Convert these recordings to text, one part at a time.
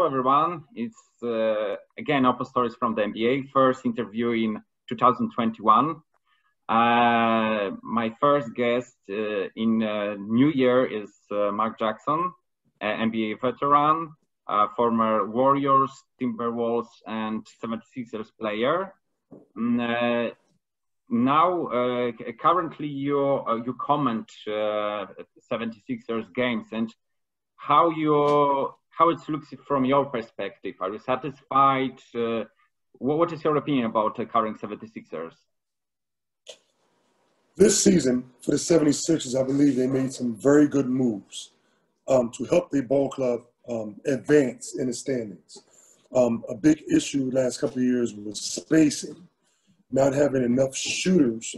everyone. It's again OPOstories from the NBA. First interview in 2021. My first guest in New Year is Marc Jackson, NBA veteran, former Warriors, Timberwolves, and 76ers player. Now, currently, you comment 76ers games and how it looks from your perspective. Are you satisfied? What is your opinion about the current 76ers? This season, for the 76ers, I believe they made some very good moves to help the ball club advance in the standings. A big issue the last couple of years was spacing, not having enough shooters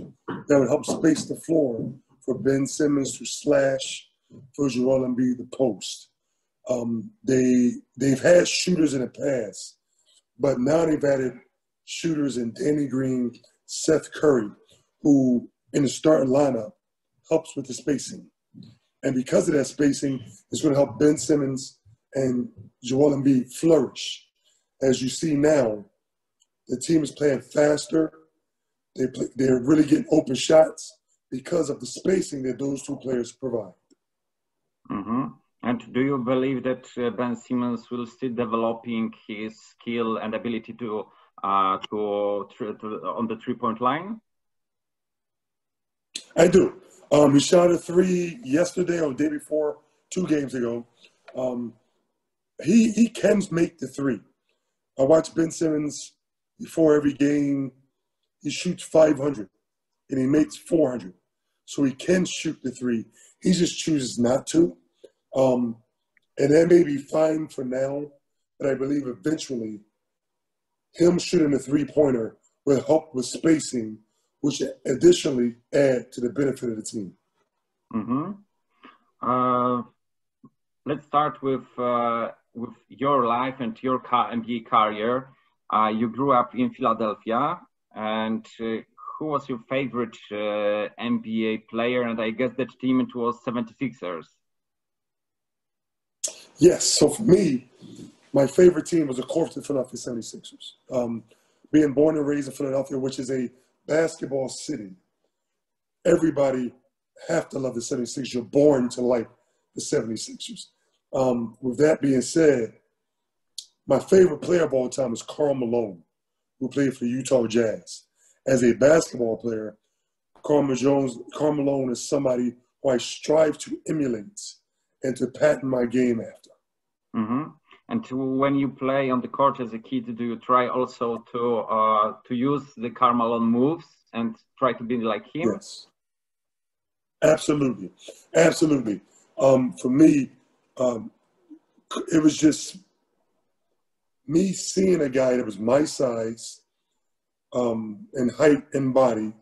that would help space the floor for Ben Simmons to slash, for Joel Embiid the post. They've had shooters in the past, but now they've added shooters in Danny Green, Seth Curry, who in the starting lineup helps with the spacing. And because of that spacing, it's going to help Ben Simmons and Joel Embiid flourish. As you see now, the team is playing faster. They're really getting open shots because of the spacing that those two players provide. Mm-hmm. And do you believe that Ben Simmons will still developing his skill and ability to on the three-point line? I do. He shot a three yesterday or the day before, 2 games ago. He can make the three. I watch Ben Simmons before every game. He shoots 500 and he makes 400. So he can shoot the three. He just chooses not to. And that may be fine for now, but I believe eventually him shooting a three-pointer will help with spacing, which additionally add to the benefit of the team. Mm-hmm. Let's start with your life and your NBA career. You grew up in Philadelphia, and who was your favorite NBA player? And I guess that team it was 76ers. Yes, so for me, my favorite team was, of course, the Philadelphia 76ers. Being born and raised in Philadelphia, which is a basketball city, everybody have to love the 76ers. You're born to like the 76ers. With that being said, my favorite player of all time is Karl Malone, who played for the Utah Jazz. As a basketball player, Karl Malone is somebody who I strive to emulate and to pattern my game after. Mm-hmm. And when you play on the court as a kid, do you try also to use the Karl Malone moves and try to be like him? Yes, absolutely, absolutely. For me, it was just me seeing a guy that was my size, in height and body,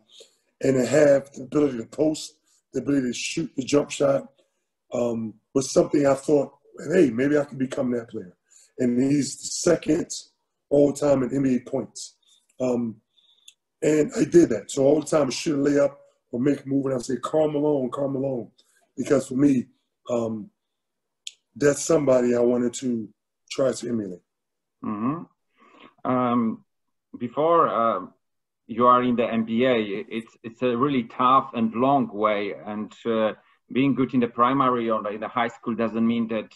and to have the ability to post, the ability to shoot the jump shot, was something I thought, hey, maybe I can become that player. And he's the second all-time in NBA points. And I did that. So all the time I shoot a layup or make a move, and I would say, Karl Malone. Because for me, that's somebody I wanted to try to emulate. Mm-hmm. Before you are in the NBA, it's a really tough and long way, and being good in the primary or in the high school doesn't mean that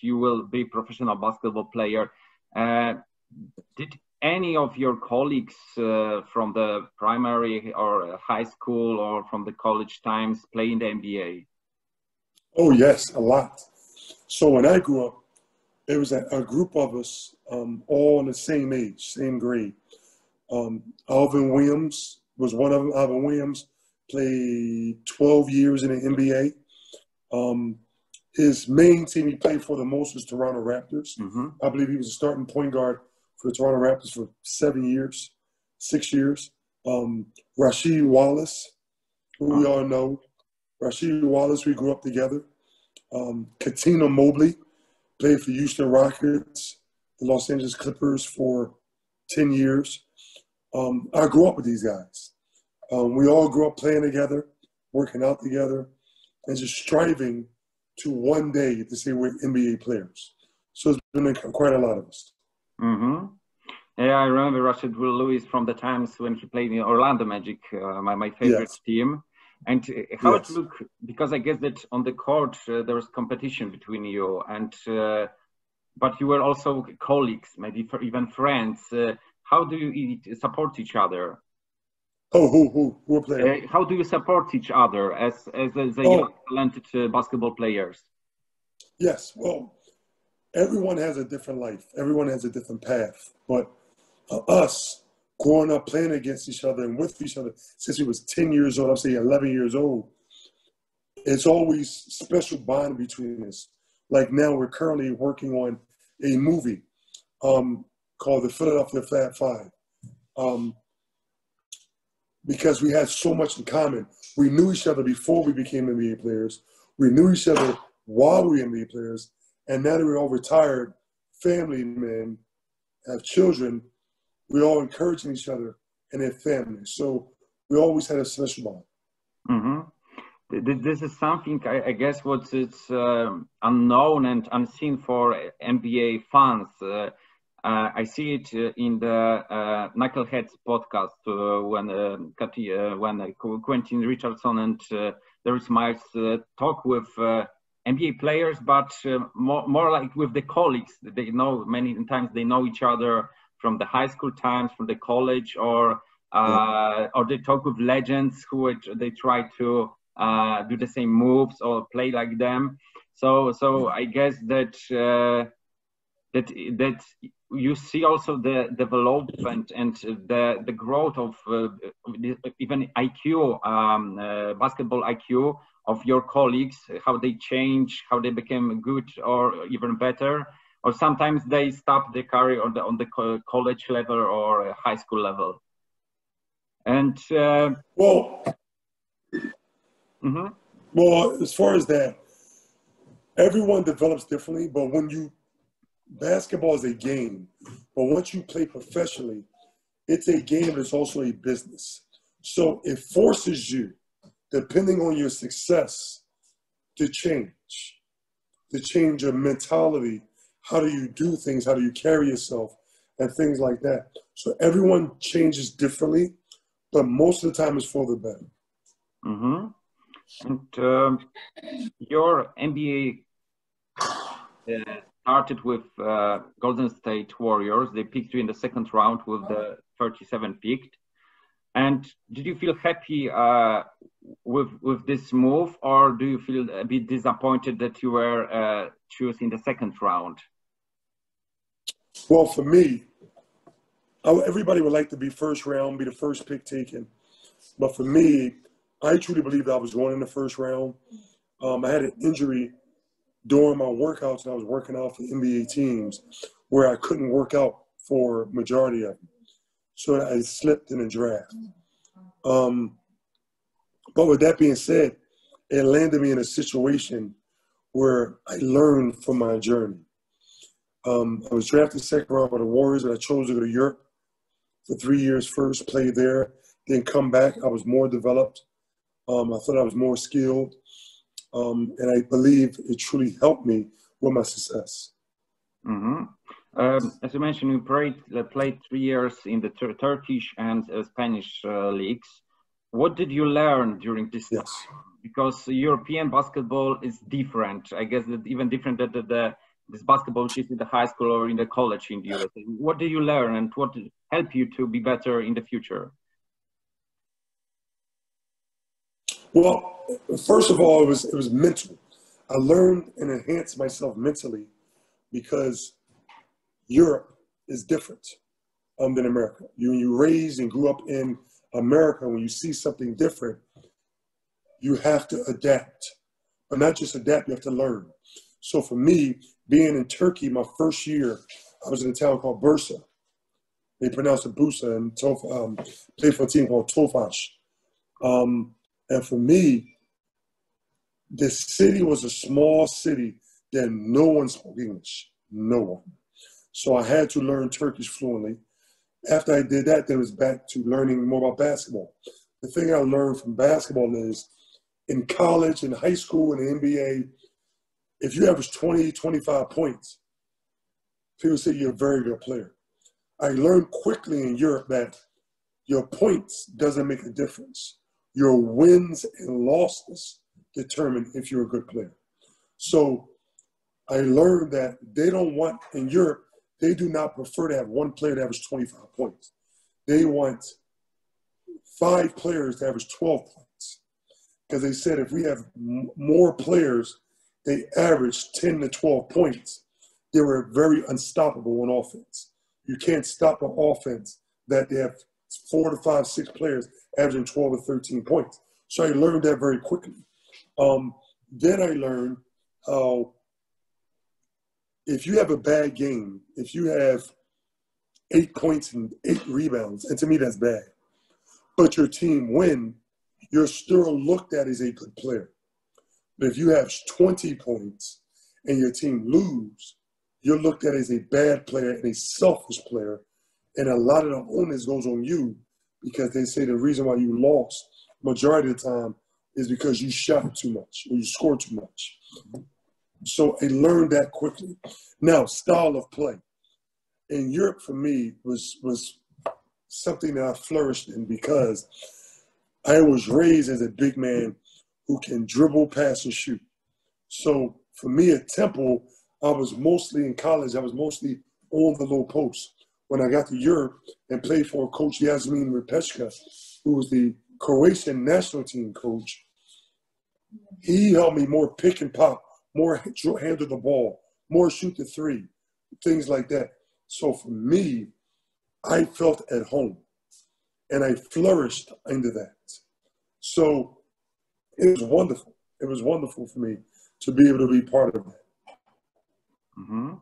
you will be a professional basketball player. Did any of your colleagues from the primary or high school or from the college times play in the NBA? Oh, yes, a lot. So when I grew up, it was a group of us all the same age, same grade. Alvin Williams was one of them. Alvin Williams played 12 years in the NBA. His main team he played for the most was Toronto Raptors. Mm-hmm. I believe he was a starting point guard for the Toronto Raptors for 6 years. Rasheed Wallace, who we all know. Rasheed Wallace, we grew up together. Katina Mobley played for Houston Rockets, the Los Angeles Clippers for 10 years. I grew up with these guys. We all grew up playing together, working out together, and just striving to one day to say we're NBA players. So it's been quite a lot of us. Mm-hmm. Yeah, I remember Rashid Lewis from the times when he played in Orlando Magic, my favorite team. And how it look, because I guess that on the court there was competition between you, and but you were also colleagues, maybe even friends. How do you support each other? Oh, who are playing? How do you support each other as young talented basketball players? Yes, well, everyone has a different life. Everyone has a different path. But us growing up playing against each other and with each other since we was 10 years old, I'm saying 11 years old, it's always special bond between us. Like now we're currently working on a movie called The Philadelphia Fab Five. Because we had so much in common. We knew each other before we became NBA players. We knew each other while we were NBA players. And now that we're all retired, family men, have children, we're all encouraging each other and their families. So we always had a special bond. Mm-hmm. This is something, I guess, what's unknown and unseen for NBA fans. I see it in the Knuckleheads podcast when Quentin Richardson and Darius Miles talk with NBA players, but more like with the colleagues. They know many times they know each other from the high school times, from the college, or they talk with legends who they try to do the same moves or play like them. So I guess that you see also the development and the growth of even IQ, basketball IQ of your colleagues, how they change, how they became good or even better, or sometimes they stop their career on the college level or high school level. And well, as far as that, everyone develops differently, but basketball is a game, but once you play professionally, it's a game that's also a business. So it forces you, depending on your success, to change your mentality. How do you do things? How do you carry yourself? And things like that. So everyone changes differently, but most of the time it's for the better. Mm-hmm. And your NBA started with Golden State Warriors. They picked you in the second round with the 37 picked. And did you feel happy with this move, or do you feel a bit disappointed that you were chosen in the second round? Well, for me, everybody would like to be first round, be the first pick taken. But for me, I truly believed I was going in the first round. I had an injury during my workouts, and I was working out for NBA teams where I couldn't work out for majority of them. So I slipped in the draft. But with that being said, it landed me in a situation where I learned from my journey. I was drafted second round by the Warriors, and I chose to go to Europe for 3 years first, played there, then come back. I was more developed. I thought I was more skilled. And I believe it truly helped me with my success. Mm-hmm. As you mentioned, you played 3 years in the Turkish and Spanish leagues. What did you learn during this time? Because European basketball is different. I guess that even different than this basketball which is in the high school or in the college in the US. What did you learn, and what did help you to be better in the future? Well, first of all, it was mental. I learned and enhanced myself mentally because Europe is different than America. You raised and grew up in America, when you see something different, you have to adapt. But not just adapt, you have to learn. So for me, being in Turkey, my first year, I was in a town called Bursa. They pronounce it Bursa, and played for a team called Tofaş. And for me, the city was a small city that no one spoke English, no one. So I had to learn Turkish fluently. After I did that, then it was back to learning more about basketball. The thing I learned from basketball is in college, in high school, in the NBA, if you average 20, 25 points, people say you're a very good player. I learned quickly in Europe that your points doesn't make a difference. Your wins and losses determine if you're a good player. So I learned that they don't want, in Europe, they do not prefer to have one player to average 25 points. They want 5 players to average 12 points. Because they said if we have more players, they average 10 to 12 points, they were very unstoppable on offense. You can't stop an offense that they have 4 to 5, 6 players averaging 12 or 13 points. So I learned that very quickly. Then I learned how if you have a bad game, if you have 8 points and 8 rebounds, and to me that's bad, but your team win, you're still looked at as a good player. But if you have 20 points and your team lose, you're looked at as a bad player and a selfish player. And a lot of the onus goes on you because they say the reason why you lost majority of the time is because you shot too much or you scored too much. So I learned that quickly. Now, style of play. In Europe, for me, was something that I flourished in because I was raised as a big man who can dribble, pass, and shoot. So for me at Temple, I was mostly in college, I was mostly on the low post. When I got to Europe and played for Coach Yasmin Repeshka, who was the Croatian national team coach, he helped me more pick and pop, more handle the ball, more shoot the three, things like that. So for me, I felt at home, and I flourished under that. So it was wonderful. It was wonderful for me to be able to be part of that. Mm-hmm.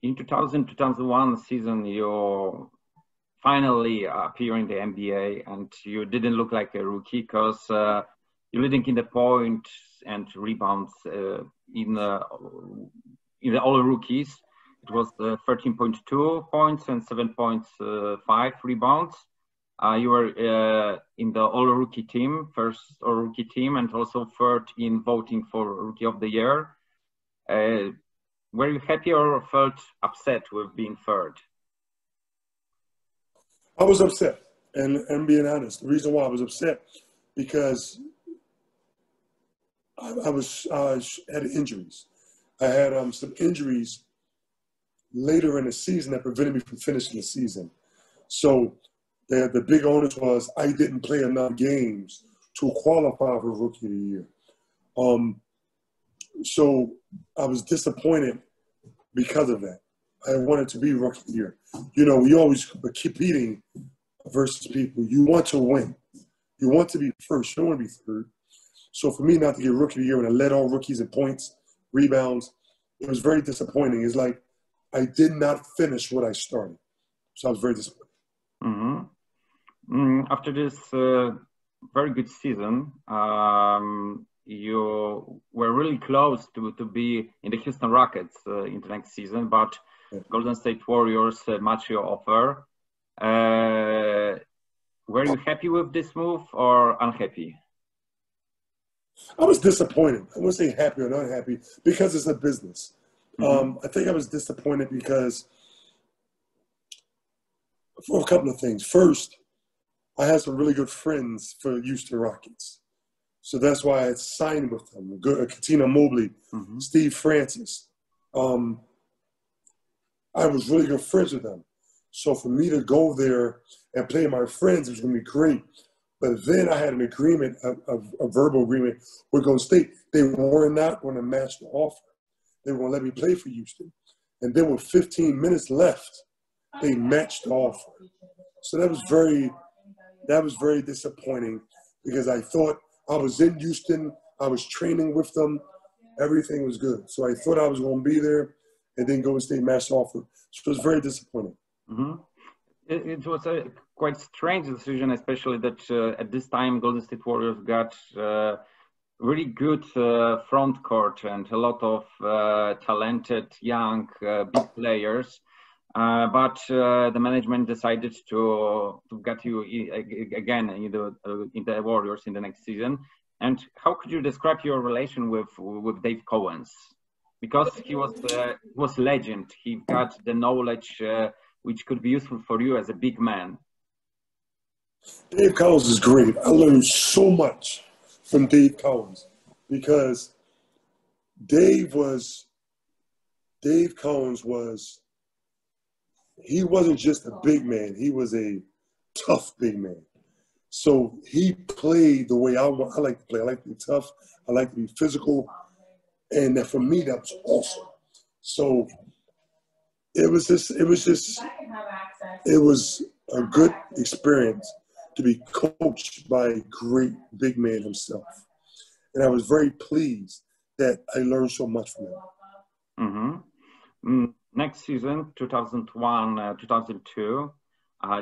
In 2000-2001 season, you finally appear in the NBA, and you didn't look like a rookie because you're leading in the points and rebounds in the all rookies. It was 13.2 points and 7.5 rebounds. You were in the all-rookie team, first all-rookie team, and also third in voting for Rookie of the Year. Were you happy or felt upset with being third? I was upset, and being honest, the reason why I was upset because I had injuries. I had some injuries later in the season that prevented me from finishing the season. So the big onus was I didn't play enough games to qualify for Rookie of the Year. So I was disappointed because of that. I wanted to be Rookie of the Year. You know, we always keep competing versus people. You want to win. You want to be first. You don't want to be third. So for me not to get Rookie of the Year when I led all rookies in points, rebounds, it was very disappointing. It's like I did not finish what I started. So I was very disappointed. Mm-hmm. After this very good season, you were really close to be in the Houston Rockets in the next season, but Golden State Warriors matched your offer. Were you happy with this move or unhappy? I was disappointed. I wouldn't say happy or unhappy because it's a business. Mm-hmm. I think I was disappointed because for a couple of things. First, I had some really good friends for Houston Rockets. So that's why I signed with them. Katina Mobley, mm-hmm. Steve Francis. I was really good friends with them. So for me to go there and play my friends was going to be great. But then I had an agreement, a verbal agreement with Golden State. They were not going to match the offer. They were going to let me play for Houston. And then with 15 minutes left, they matched the offer. So that was very disappointing because I thought I was in Houston. I was training with them. Everything was good. So I thought I was going to be there, and then Golden State matched the offer. So it was very disappointing. Mm-hmm. It was a quite strange decision, especially that at this time Golden State Warriors got really good front court and a lot of talented young big players. But the management decided to get you again in the Warriors in the next season. And how could you describe your relation with Dave Cowens? because he was legend. He got the knowledge which could be useful for you as a big man. Dave Collins is great. I learned so much from Dave Collins because Dave Collins he wasn't just a big man. He was a tough big man. So he played the way I like to play. I like to be tough. I like to be physical. And for me, that was awesome. So it was a good experience to be coached by a great big man himself. And I was very pleased that I learned so much from him. Mm-hmm. Next season, 2001, 2002,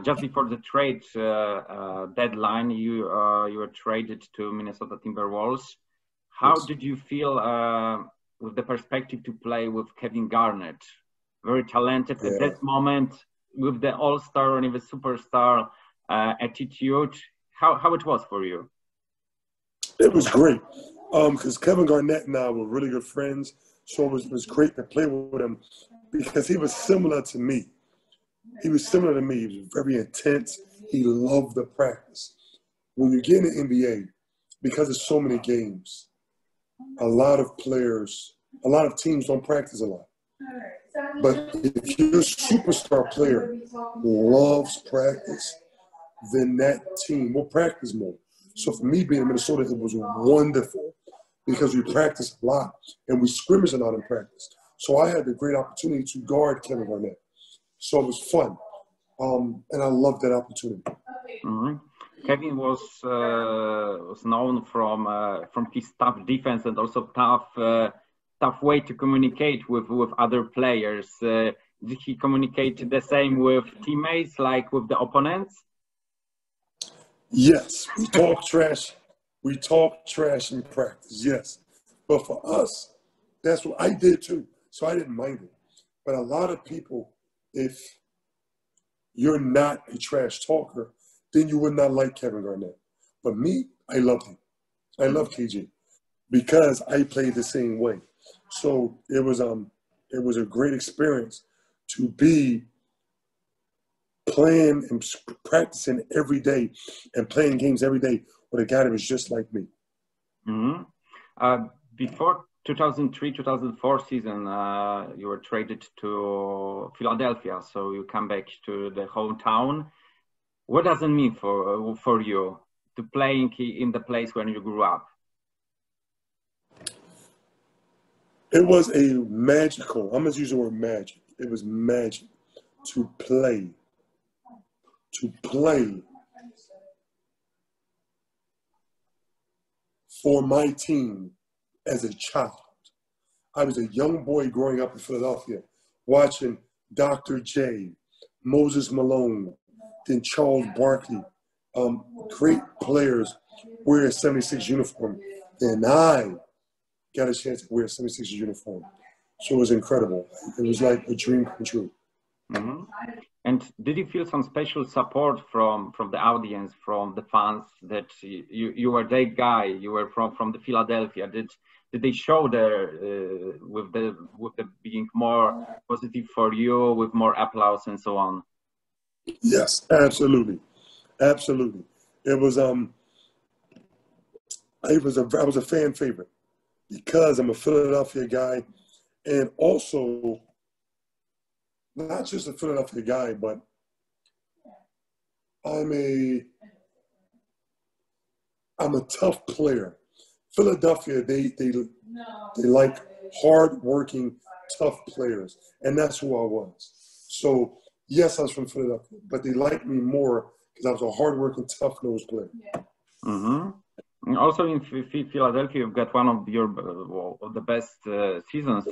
just before the trade deadline, you were traded to Minnesota Timberwolves. How did you feel with the perspective to play with Kevin Garnett? Very talented at that moment, with the all-star and even superstar attitude. How it was for you? It was great because Kevin Garnett and I were really good friends. So it was great to play with him because he was similar to me. He was very intense. He loved the practice. When you get in the NBA, because there's so many games, a lot of teams don't practice a lot. But if your superstar player loves practice, then that team will practice more. So for me being in Minnesota, it was wonderful because we practiced a lot and we scrimmaged a lot in practice. So I had the great opportunity to guard Kevin Garnett. So it was fun. And I loved that opportunity. Mm-hmm. Kevin was known from his tough defense and also tough way to communicate with other players. Did he communicate the same with teammates, like with the opponents? Yes, we talk trash. We talk trash in practice, yes. But for us, that's what I did too. So I didn't mind it. But a lot of people, if you're not a trash talker, then you would not like Kevin Garnett. But me, I loved him. I love KG because I played the same way. So it was a great experience to be playing and practicing every day and playing games every day with a guy that was just like me. Mm-hmm. Before 2003-2004 season, you were traded to Philadelphia, so you come back to the hometown. What does it mean for you to playing in the place where you grew up? It was a magical, I'm going to use the word magic. It was magic to play for my team as a child. I was a young boy growing up in Philadelphia, watching Dr. J, Moses Malone, then Charles Barkley, great players wear a 76 uniform. And I got a chance to wear a 76 uniform. So it was incredible. It was like a dream come true. Mm-hmm. And did you feel some special support from the audience, from the fans, that you were that guy, you were from the Philadelphia? Did they show there with the being more positive for you, with more applause and so on? Yes, absolutely. Absolutely. It was I was a fan favorite because I'm a Philadelphia guy, and also not just a Philadelphia guy, but I'm a tough player. Philadelphia, they like hard-working, tough players, and that's who I was. So yes, I was from Philadelphia, but they liked me more because I was a hard-working, tough-nosed player. Mm-hmm. And also in Philadelphia, you've got one of the best seasons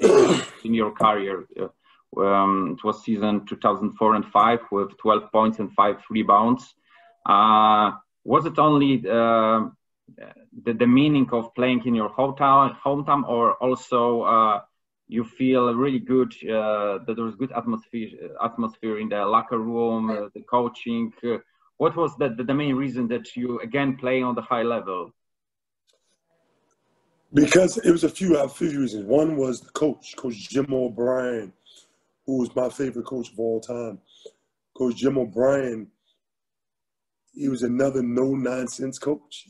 in your career. It was season 2004 and 5 with 12 points and 5 rebounds. Was it only the meaning of playing in your hometown, or also you feel really good that there was good atmosphere in the locker room, the coaching? What was the main reason that you again play on the high level? Because it was a few reasons. One was the coach, Coach Jim O'Brien, who was my favorite coach of all time. Coach Jim O'Brien, he was another no-nonsense coach.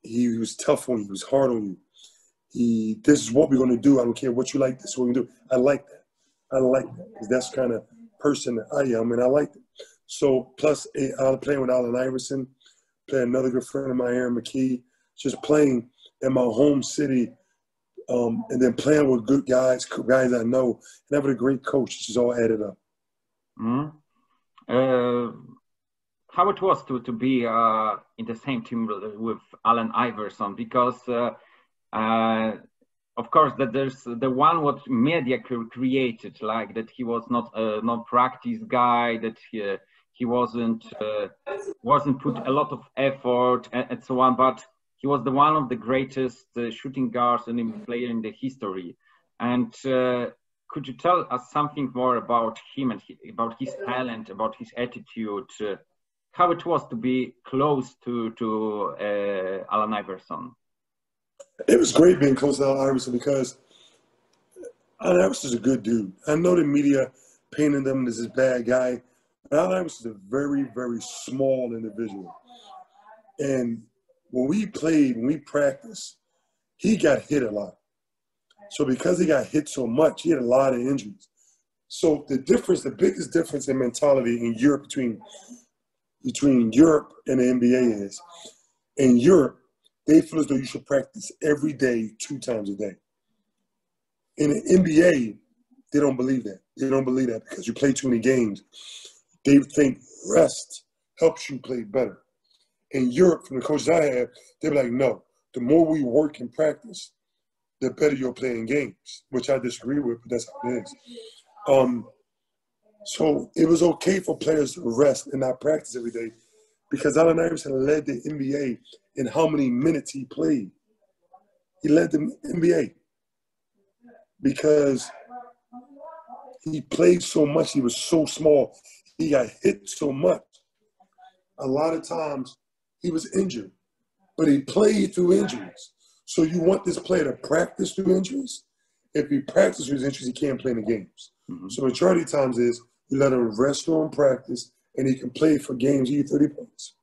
He was tough on you. He was hard on you. This is what we're going to do. I don't care what you like. This is what we're going to do. I like that. Because that's the kind of person that I am, and I like it. So, plus, I was playing with Allen Iverson, playing another good friend of mine, Aaron McKee, just playing in my home city, and then playing with good guys I know, and having a great coach. It's just all added up. Mm-hmm. How it was to be in the same team with Allen Iverson, because of course that there's the one what media created, like that he was not a non-practice guy, that he wasn't put a lot of effort and so on, but he was one of the greatest shooting guards and player in the history. And could you tell us something more about him and about his talent, about his attitude, how it was to be close to Allen Iverson? It was great being close to Allen Iverson because Allen Iverson's a good dude. I know the media painting them as this bad guy, but Allen Iverson's a very, very small individual. And when we practiced, he got hit a lot. So because he got hit so much, he had a lot of injuries. So the biggest difference in mentality in Europe between Europe and the NBA is, in Europe, they feel as though you should practice every day, 2 times a day. In the NBA, they don't believe that. They don't believe that because you play too many games. They think rest helps you play better. In Europe, from the coaches I have, they be like, no, the more we work and practice, the better you'll play in games, which I disagree with, but that's how it is. So it was okay for players to rest and not practice every day because Allen Iverson led the NBA in how many minutes he played. He led the NBA because he played so much. He was so small. He got hit so much. A lot of times he was injured, but he played through injuries. So you want this player to practice through injuries? If he practices through his injuries, he can't play in the games. Mm-hmm. So majority of times is you let him rest on practice, and he can play for games, he 30 points.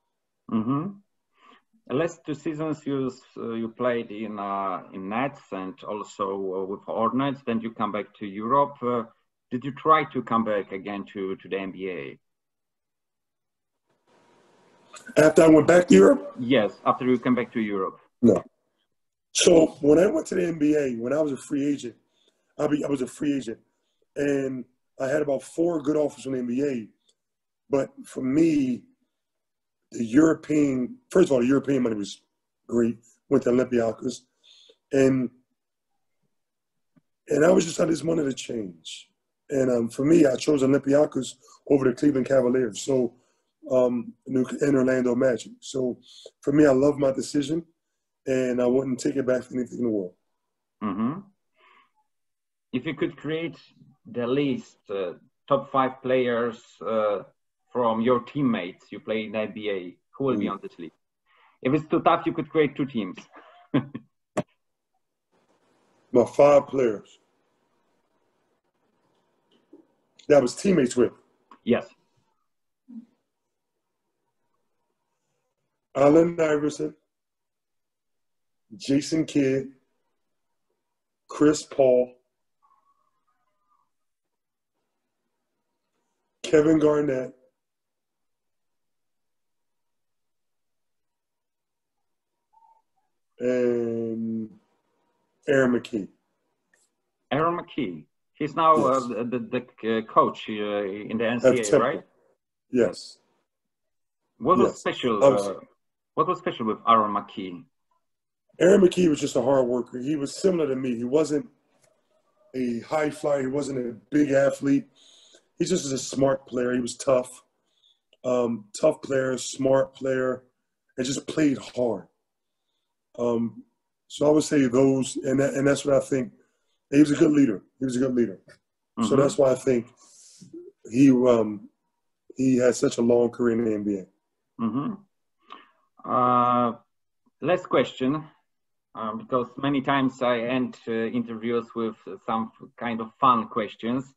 Mm-hmm. The last 2 seasons you played in Nets and also with Hornets. Then you come back to Europe. Did you try to come back again to the NBA? After I went back to Europe? Yes, after you came back to Europe. No. So when I went to the NBA, when I was a free agent, I was a free agent, and I had about 4 good offers from the NBA. But for me, first of all, the European money was great. Went to Olympiacos, and I just wanted to change. And for me, I chose Olympiacos over the Cleveland Cavaliers. So, and Orlando Magic. So for me, I love my decision, and I wouldn't take it back for anything in the world. Mm-hmm. If you could create the list, top 5 players from your teammates you play in the NBA, who will be on this list? If it's too tough, you could create 2 teams. My 5 players that I was teammates with. Yes. Allen Iverson, Jason Kidd, Chris Paul, Kevin Garnett, and Aaron McKee. Aaron McKee. He's now yes. the coach in the NCAA, right? Yes. What was special? What was special with Aaron McKee? Aaron McKee was just a hard worker. He was similar to me. He wasn't a high flyer. He wasn't a big athlete. He just was a smart player. He was tough. Tough player, smart player, and just played hard. So I would say those, and that's what I think. He was a good leader. Mm-hmm. So that's why I think he had such a long career in the NBA. Mm-hmm. Last question, because many times I end interviews with some kind of fun questions.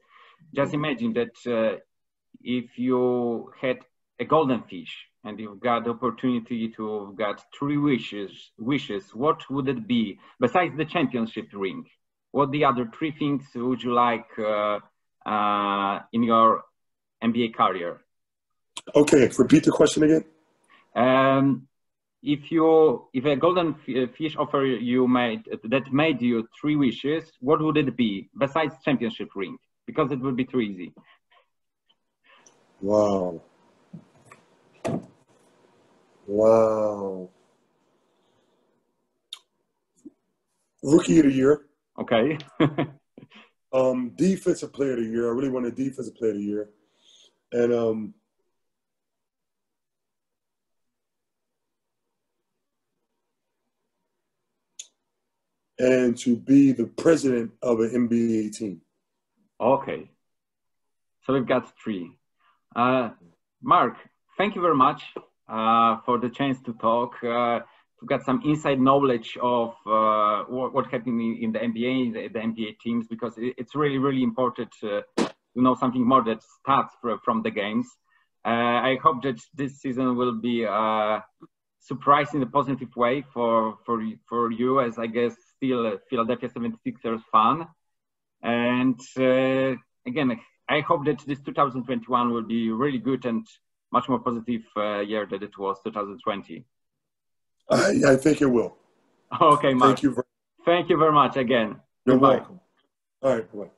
Just imagine that if you had a golden fish and you've got the opportunity to get 3 wishes, what would it be besides the championship ring? What the other 3 things would you like in your NBA career? Okay, repeat the question again. If a golden fish offer you made you 3 wishes, what would it be besides championship ring? Because it would be too easy. Wow. Wow. Rookie of the year. Okay. Defensive player of the year. I really want a defensive player of the year. And to be the president of an NBA team. Okay. So we've got 3. Marc, thank you very much for the chance to talk, to get some inside knowledge of what happened in the NBA, the NBA teams, because it's really, really important to know something more that starts from the games. I hope that this season will be surprised in a positive way for you, as I guess still Philadelphia 76ers fan. And again, I hope that this 2021 will be really good and much more positive year than it was 2020. I think it will. Okay, Marc. Thank you. Thank you very much again. You're Goodbye. welcome. All right, bye.